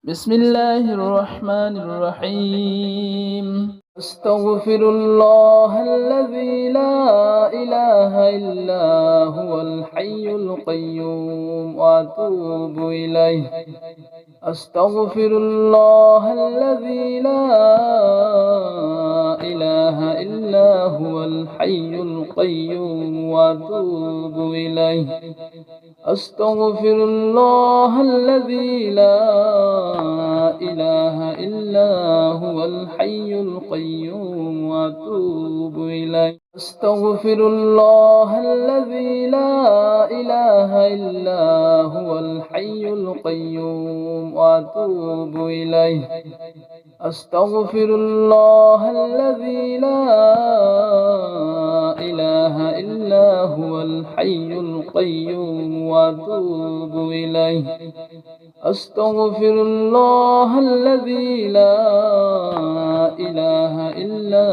بسم الله الرحمن الرحيم. أستغفر الله الذي لا إله إلا هو الحي القيوم وأتوب إليه. أستغفر الله الذي لا إله إلا هو الحي القيوم وأتوب إليه. أستغفر الله الذي لا إله إلا هو الحي القيوم وأتوب إليه. أستغفر الله الذي لا إله إلا هو الحي القيوم وأتوب إليه. أستغفر الله الذي لا إله إلا هو الحي القيوم وأتوب إليه. أستغفر الله الذي لا إله إلا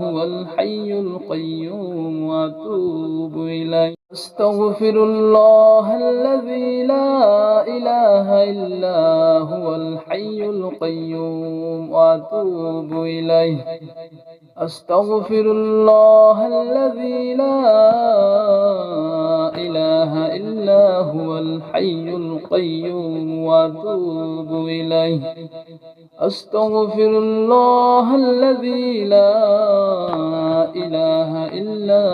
هو الحي القيوم وأتوب إليه. أستغفر الله الذي لا إله إلا هو الحي القيوم وأتوب إليه. أستغفر الله الذي لا إله إلا هو الحي القيوم وأتوب إليه. أستغفر الله الذي لا إله إلا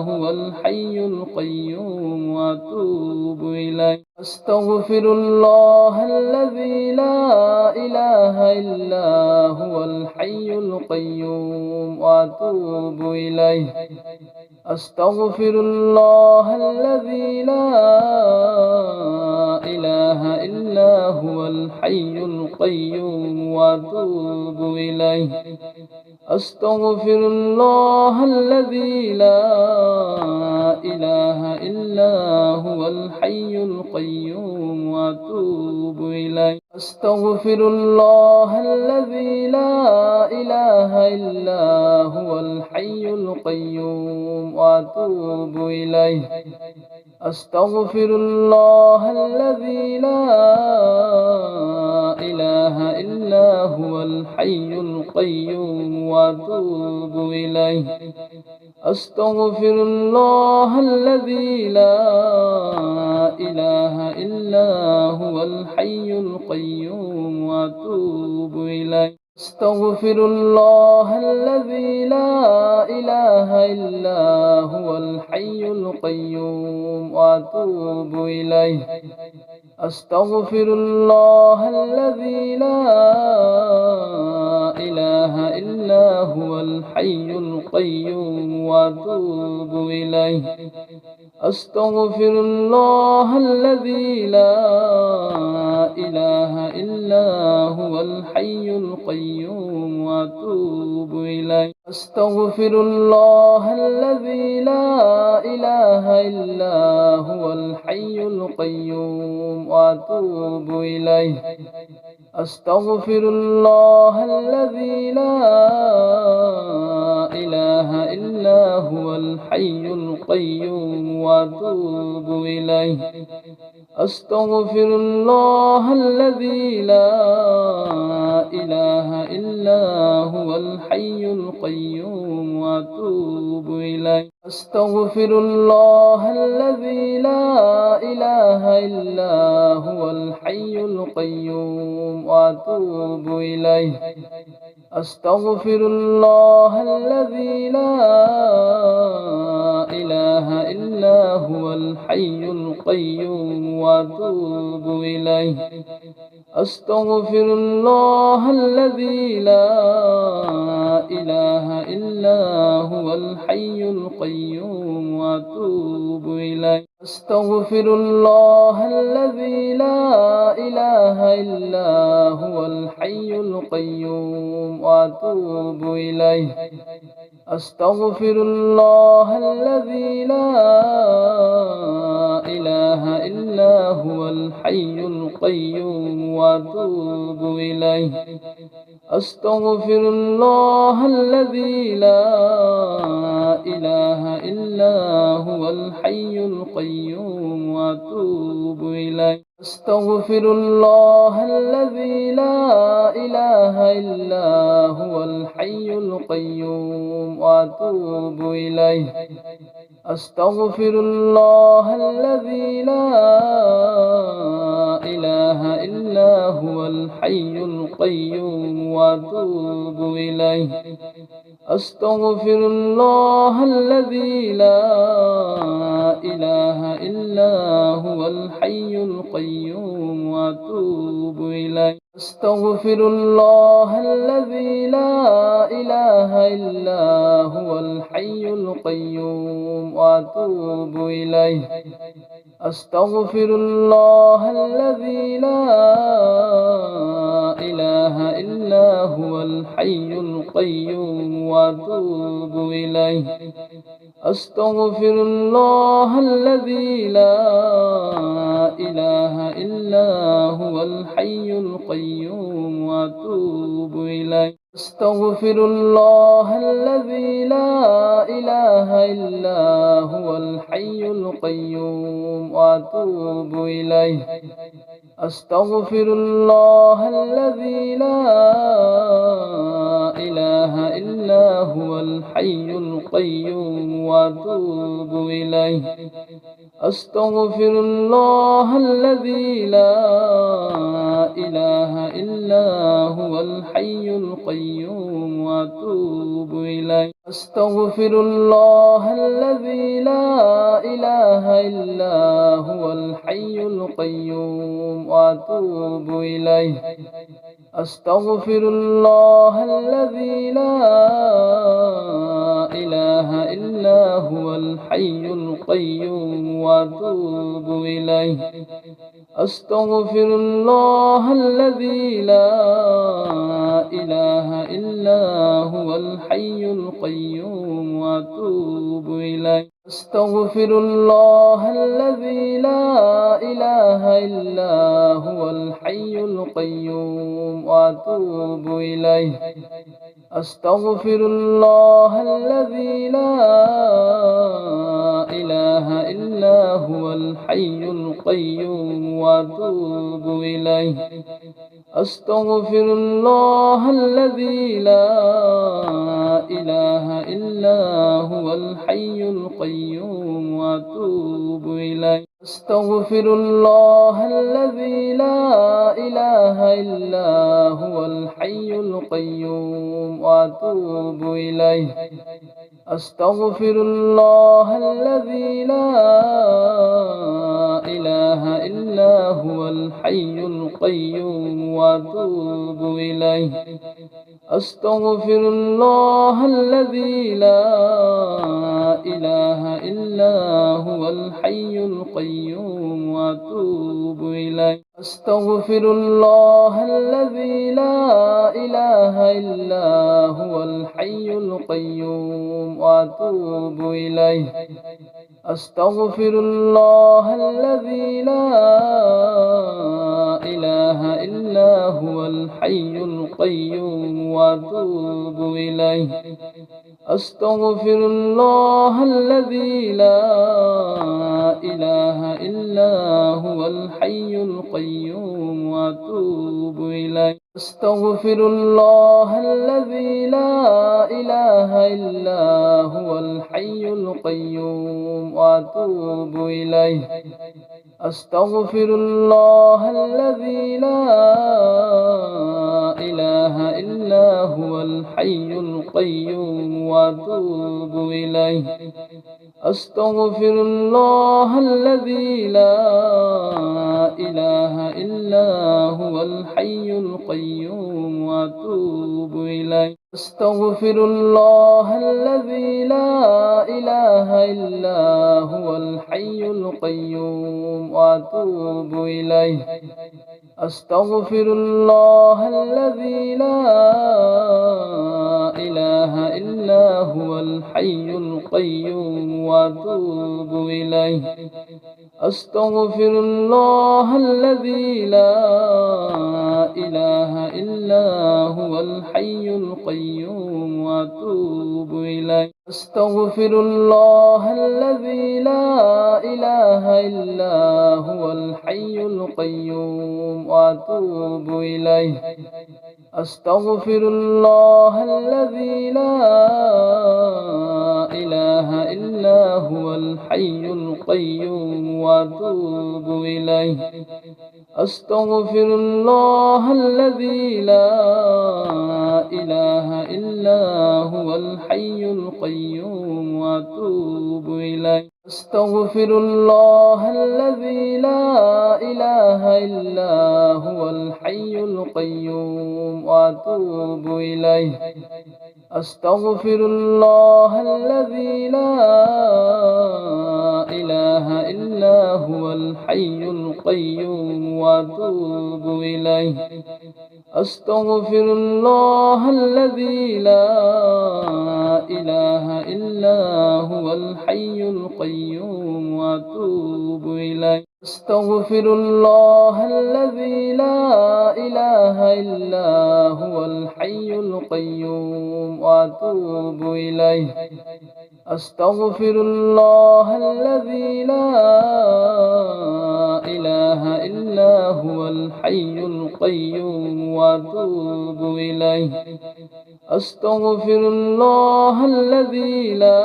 هو الحي القيوم وأتوب إليه. أستغفر الله الذي لا إله إلا هو الحي القيوم وأتوب إليه. أستغفر الله الذي لا إله إلا هو الحي القيوم وأتوب إليه. أستغفر الله الذي لا إله إلا هو الحي القيوم وأتوب إليه. أستغفر الله الذي لا إله إلا هو الحي القيوم وأتوب إليه. أستغفر الله الذي لا إله إلا هو الحي القيوم وأتوب إليه. أستغفر الله الذي لا إله إلا هو الحي القيوم وأتوب إليه. أستغفر الله الذي لا إله إلا هو الحي القيوم وأتوب إليه. أستغفر الله الذي لا إله إلا هو الحي القيوم وأتوب إليه. أستغفر الله الذي لا إله إلا هو الحي القيوم وأتوب إليه. أستغفر الله الذي لا إله إلا هو الحي القيوم وأتوب إليه. أستغفر الله الذي لا إله إلا هو الحي القيوم وأتوب إليه. أستغفر الله الذي لا إله إلا هو الحي القيوم وأتوب إليه. أستغفر الله الذي لا إله إلا هو الحي القيوم وأتوب إليه. أستغفر الله الذي لا إله إلا هو الحي القيوم وأتوب إليه. أستغفر الله الذي لا إله إلا هو الحي القيوم وأتوب إليه. أستغفر الله الذي لا إله إلا هو الحي القيوم وأتوب إليه. أستغفر الله الذي لا إله إلا هو الحي القيوم وأتوب إليه. أستغفر الله الذي لا إله إلا هو الحي القيوم وأتوب إليه. أستغفر الله الذي لا إلا هو الحي القيوم وأتوب إليه أستغفر الله الذي لا إله إلا هو الحي القيوم وأتوب إليه أستغفر الله الذي لا إله إلا هو الحي القيوم وأتوب إليه أستغفر الله الذي لا إله إلا هو الحي القيوم وأتوب إليه أستغفر الله الذي لا إله إلا هو الحي القيوم وأتوب إليه أستغفر الله الذي لا إله إلا هو الحي القيوم وأتوب إليه أستغفر الله الذي لا إله إلا هو الحي القيوم وأتوب إليه أستغفر الله الذي لا إله إلا هو الحي القيوم وأتوب إليه أستغفر الله الذي لا إله إلا هو الحي القيوم وأتوب إليه أستغفر الله الذي لا إله إلا هو الحي القيوم وأتوب إليه أستغفر الله الذي لا إله إلا هو الحي القيوم وأتوب إليه أستغفر الله الذي لا إله إلا هو الحي القيوم وأتوب إليه أستغفر الله الذي لا إله إلا هو الحي القيوم وأتوب إليه أستغفر الله الذي لا إله إلا هو الحي القيوم وأتوب إليه أستغفر الله الذي لا إله إلا هو الحي القيوم وأتوب إليه أستغفر الله الذي لا إله إلا هو الحي القيوم وأتوب إليه أستغفر الله الذي لا إله إلا هو الحي القيوم وأتوب إليه أستغفر الله الذي لا إله إلا هو الحي القيوم وأتوب إليه أستغفر الله الذي لا إله إلا هو الحي القيوم وأتوب إليه أستغفر الله الذي لا إله إلا هو الحي القيوم وأتوب إليه أستغفر الله الذي لا إله إلا هو الحي القيوم وأتوب إليه أستغفر الله الذي لا إله إلا هو الحي القيوم وأتوب إليه أستغفر الله الذي لا إله إلا هو الحي القيوم وأتوب إليه أستغفر الله الذي لا إله إلا هو الحي القيوم وأتوب إليه أستغفر الله الذي لا إله إلا هو الحي القيوم وأتوب إليه أستغفر الله الذي لا إله إلا هو الحي القيوم وأتوب إليه أستغفر الله الذي لا إله إلا هو الحي القيوم وأتوب إليه أستغفر الله الذي لا إله إلا هو الحي القيوم وأتوب إليه أستغفر الله الذي لا إله إلا هو الحي القيوم وأتوب إليه أستغفر الله الذي لا إله إلا هو الحي القيوم وأتوب إليه أستغفر الله الذي لا إله إلا هو الحي القيوم وأتوب إليه أستغفر الله الذي لا إله إلا هو الحي القيوم وأتوب إليه أستغفر الله الذي لا إله إلا هو الحي القيوم وأتوب إليه أستغفر الله الذي لا إله إلا هو الحي القيوم وأتوب إليه أستغفر الله الذي لا إله إلا هو الحي القيوم وأتوب إليه أستغفر الله الذي لا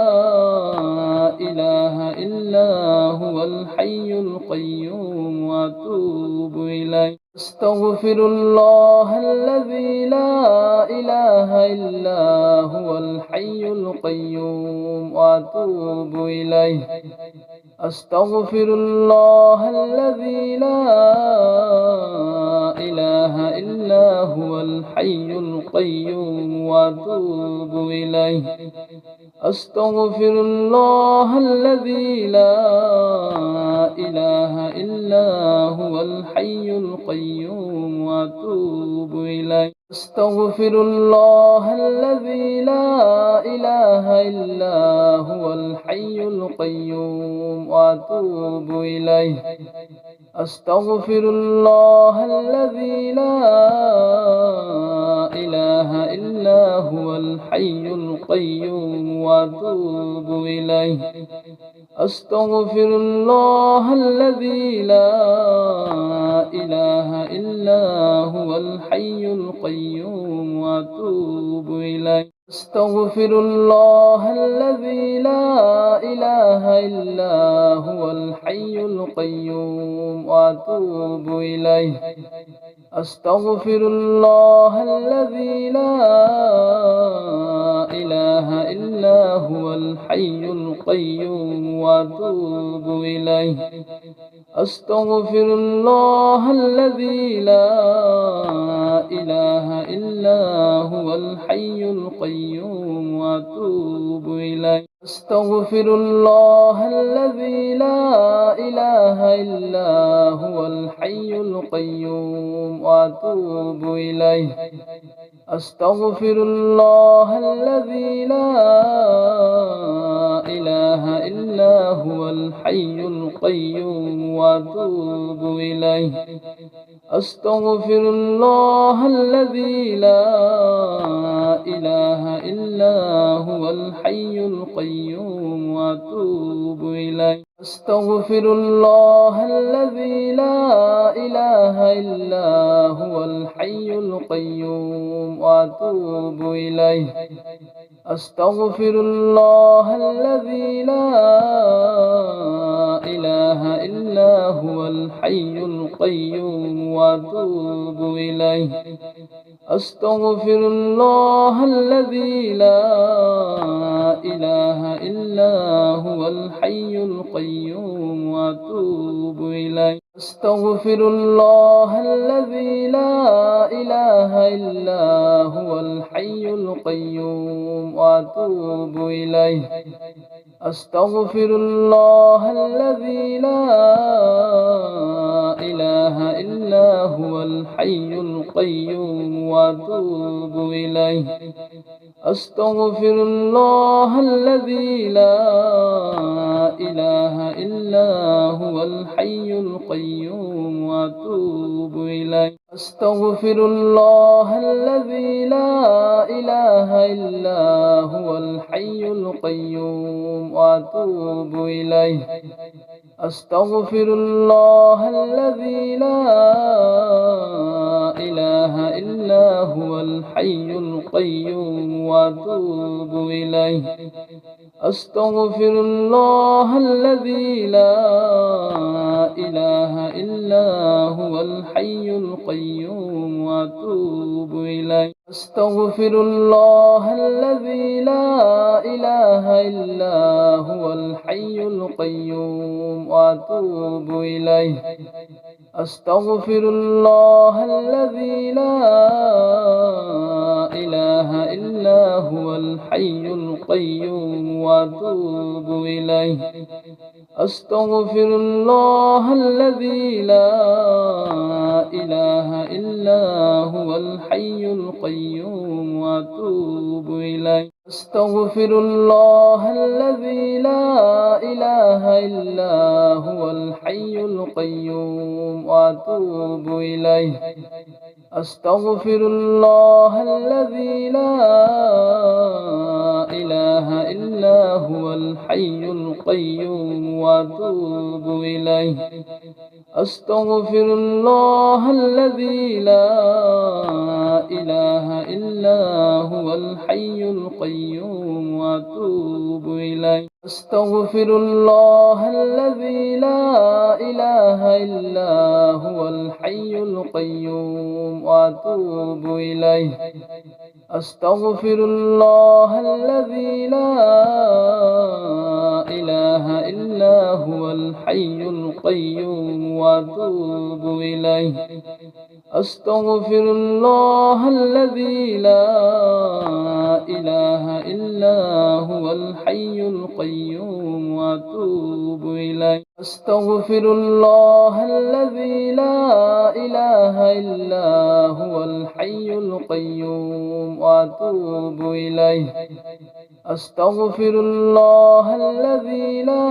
إله إلا هو الحي القيوم وأتوب إليه أستغفر الله الذي لا إله إلا هو الحي القيوم وأتوب إليه أستغفر الله الذي لا إله إلا هو الحي القيوم وأتوب إليه أستغفر الله الذي لا إله إلا هو الحي القيوم وأتوب إليه أستغفر الله الذي لا إله إلا هو الحي القيوم وأتوب إليه أستغفر الله الذي لا إله إلا هو الحي القيوم وأتوب إليه أستغفر الله الذي لا إله إلا هو الحي القيوم وأتوب إليه أستغفر الله الذي لا إله إلا هو الحي القيوم وأتوب إليه أستغفر الله الذي لا إله إلا هو الحي القيوم وأتوب إليه أستغفر الله الذي لا إله إلا هو الحي القيوم وأتوب إليه أستغفر الله الذي لا إله إلا هو الحي القيوم وأتوب إليه أستغفر الله الذي لا إله إلا هو الحي القيوم وأتوب إليه أستغفر الله الذي لا إله إلا هو الحي القيوم وأتوب إليه أستغفر الله الذي لا إله إلا هو الحي القيوم وأتوب إليه أستغفر الله الذي لا إله إلا هو الحي القيوم وأتوب إليه أستغفر الله الذي لا إله إلا هو الحي القيوم وأتوب إليه أستغفر الله الذي لا إله إلا هو الحي القيوم وأتوب إليه أستغفر الله الذي لا إله إلا هو الحي القيوم وأتوب إليه أستغفر الله الذي لا إله إلا هو الحي القيوم وأتوب إليه أستغفر الله الذي لا إله إلا هو الحي القيوم وأتوب إليه أستغفر الله الذي لا إله إلا هو الحي القيوم وأتوب إليه أستغفر الله الذي لا إله إلا هو الحي القيوم وأتوب إليه أستغفر الله الذي لا إله إلا هو الحي القيوم وأتوب إليه أستغفر الله الذي لا إله إلا هو الحي القيوم وأتوب إليه أستغفر الله الذي لا إله إلا هو الحي القيوم وأتوب إليه أستغفر الله الذي لا إله إلا هو الحي القيوم وأتوب إليه أستغفر الله الذي لا إله إلا هو الحي القيوم وأتوب إليه أستغفر الله الذي لا إله إلا هو الحي القيوم وأتوب إليه أستغفر الله الذي لا إله إلا هو الحي القيوم وأتوب إليه أستغفر الله الذي لا إله إلا هو الحي القيوم وأتوب إليه أستغفر الله الذي لا إله إلا هو الحي القيوم وأتوب إليه أستغفر الله الذي لا إله إلا هو الحي القيوم وأتوب إليه أستغفر الله الذي لا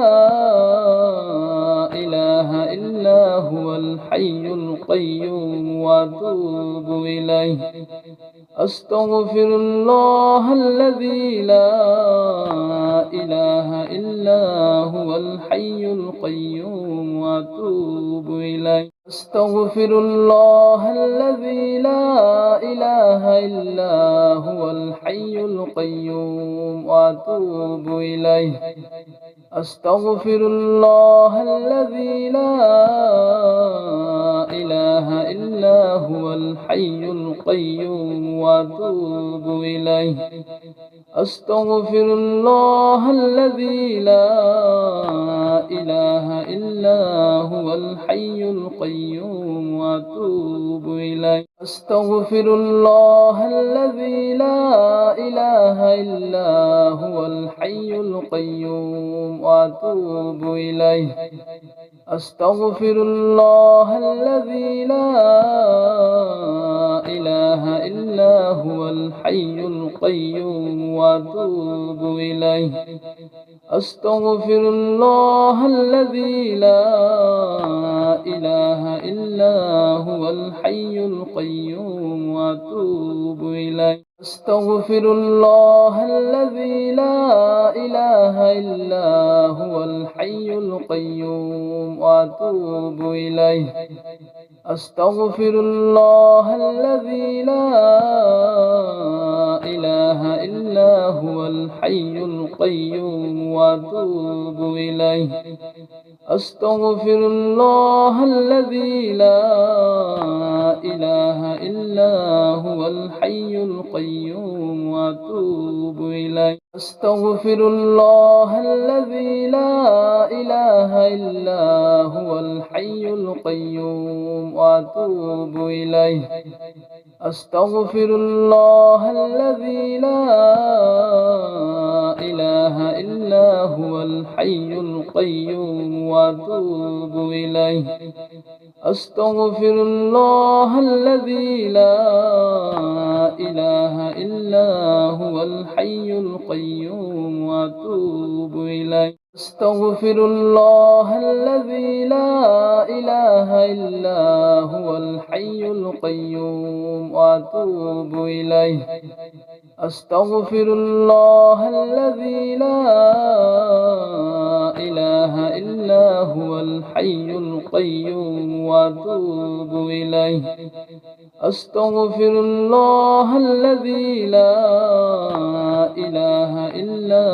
إله إلا هو الحي القيوم وأتوب إليه أستغفر الله الذي لا إله إلا هو الحي القيوم وأتوب إليه أستغفر الله الذي لا إله إلا هو الحي القيوم وأتوب إليه أستغفر الله الذي لا إله إلا هو الحي القيوم وأتوب إليه أستغفر الله الذي لا إله إلا هو الحي القيوم وأتوب إليه أستغفر الله الذي لا إله إلا هو الحي القيوم وأتوب إليه أستغفر الله الذي لا إله إلا هو الحي القيوم وأتوب إليه أستغفر الله الذي لا إله إلا هو الحي القيوم وأتوب إليه أستغفر الله الذي لا إله إلا هو الحي القيوم وأتوب إليه أستغفر الله الذي لا إله إلا هو الحي القيوم وأتوب إليه أستغفر الله الذي لا إله إلا هو الحي القيوم وأتوب إليه أستغفر الله الذي لا إله إلا هو الحي القيوم وأتوب إليه أستغفر الله الذي لا إله إلا هو الحي القيوم وأتوب إليه أستغفر الله الذي لا إله إلا هو الحي القيوم وأتوب إليه أستغفر الله الذي لا إله إلا هو الحي القيوم وأتوب إليه. أستغفر الله الذي لا إله إلا هو الحي القيوم وأتوب إليه. أستغفر الله الذي لا إله إلا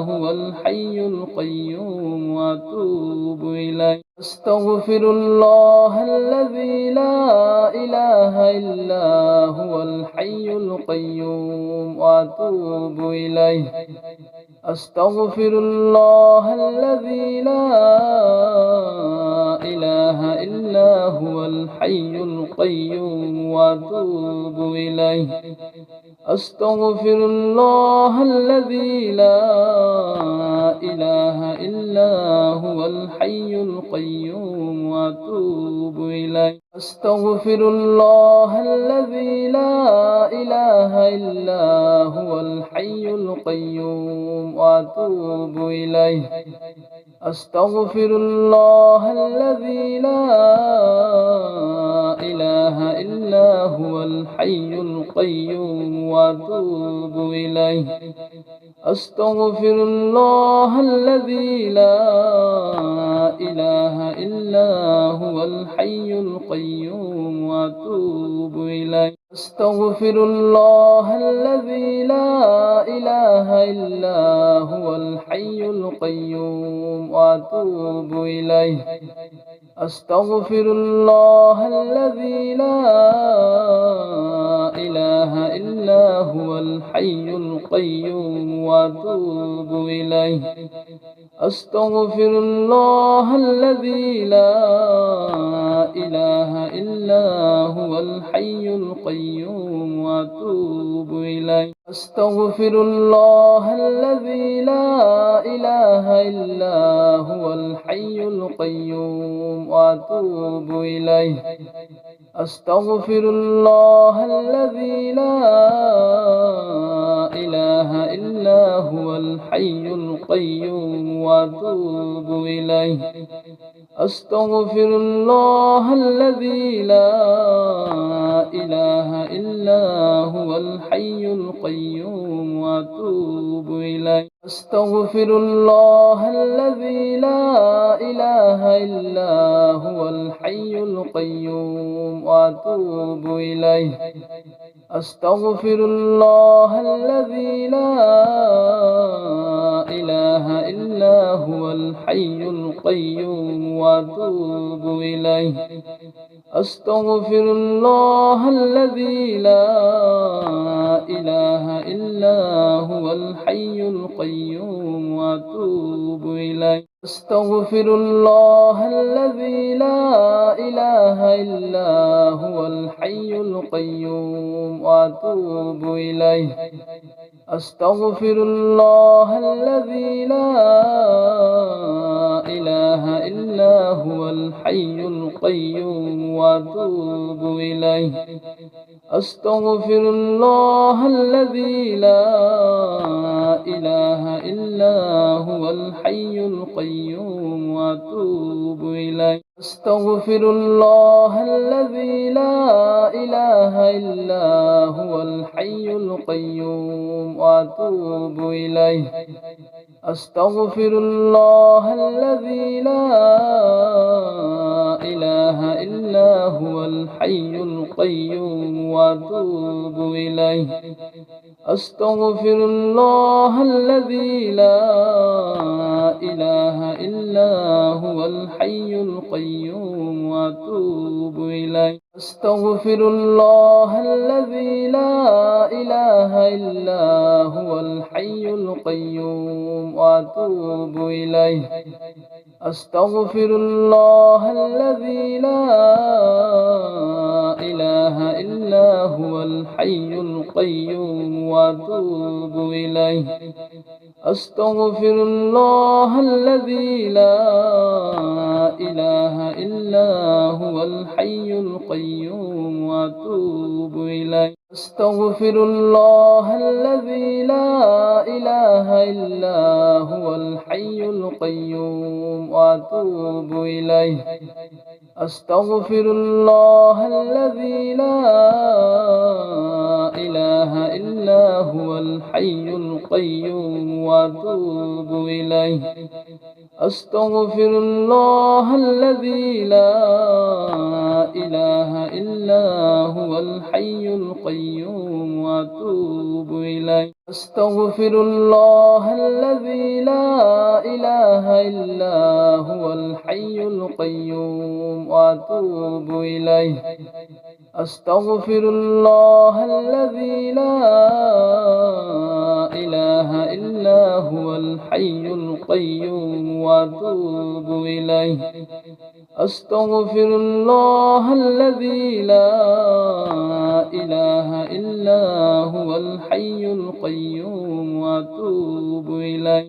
هو الحي القيوم وأتوب إليه. أستغفر الله الذي لا إله إلا هو الحي القيوم وأتوب إليه. أستغفر الله الذي لا إله إلا هو الحي القيوم وأتوب إليه. أستغفر الله الذي لا إله إلا هو الحي القيوم وأتوب إليه. أستغفر الله الذي لا إله إلا هو الحي القيوم وأتوب إليه. أستغفر الله الذي لا إله إلا هو الحي القيوم وأتوب إليه. أستغفر الله الذي لا إله إلا هو الحي القيوم وأتوب إليه. أستغفر الله الذي لا إله إلا هو الحي القيوم وأتوب إليه. أستغفر الله الذي لا إله إلا هو الحي القيوم وأتوب إليه. أستغفر الله الذي لا إله إلا هو الحي القيوم وأتوب إليه. أستغفر الله الذي لا إله إلا هو الحي القيوم وأتوب إليه. أستغفر الله الذي لا إله إلا هو الحي القيوم وأتوب إليه. أستغفر الله الذي لا إله إلا هو الحي القيوم وأتوب إليه. أستغفر الله الذي لا إله إلا هو الحي القيوم وأتوب إليه. أستغفر الله الذي لا إله إلا هو الحي القيوم وأتوب إليه. أستغفر الله الذي لا إله إلا هو الحي القيوم وأتوب إليه. أستغفر الله الذي لا إله إلا هو الحي القيوم وأتوب إليه. أستغفر الله الذي لا إله إلا هو الحي القيوم وأتوب إليه. أستغفر الله الذي لا إله إلا هو الحي القيوم وأتوب إليه. أستغفر الله الذي لا إله إلا هو الحي القيوم وأتوب إليه. أستغفر الله الذي لا إله إلا هو الحي القيوم وأتوب إليه. أستغفر الله الذي لا إله إلا هو الحي القيوم وأتوب إليه. أستغفر الله الذي لا إله إلا هو الحي القيوم وأتوب إليه. أستغفر الله الذي لا إله إلا هو الحي القيوم وأتوب إليه. أستغفر الله الذي لا إله إلا هو الحي القيوم وأتوب إليه. أستغفر الله الذي لا إله إلا هو الحي القيوم وأتوب إليه أستغفر الله الذي لا إله إلا هو الحي القيوم وأتوب إليه أستغفر الله الذي لا إله إلا هو الحي القيوم وأتوب إليه أستغفر الله الذي لا إله إلا هو الحي القيوم وأتوب إليه أستغفر الله الذي لا إله إلا هو الحي القيوم وأتوب إليه أستغفر الله الذي لا إله إلا هو الحي القيوم وأتوب إليه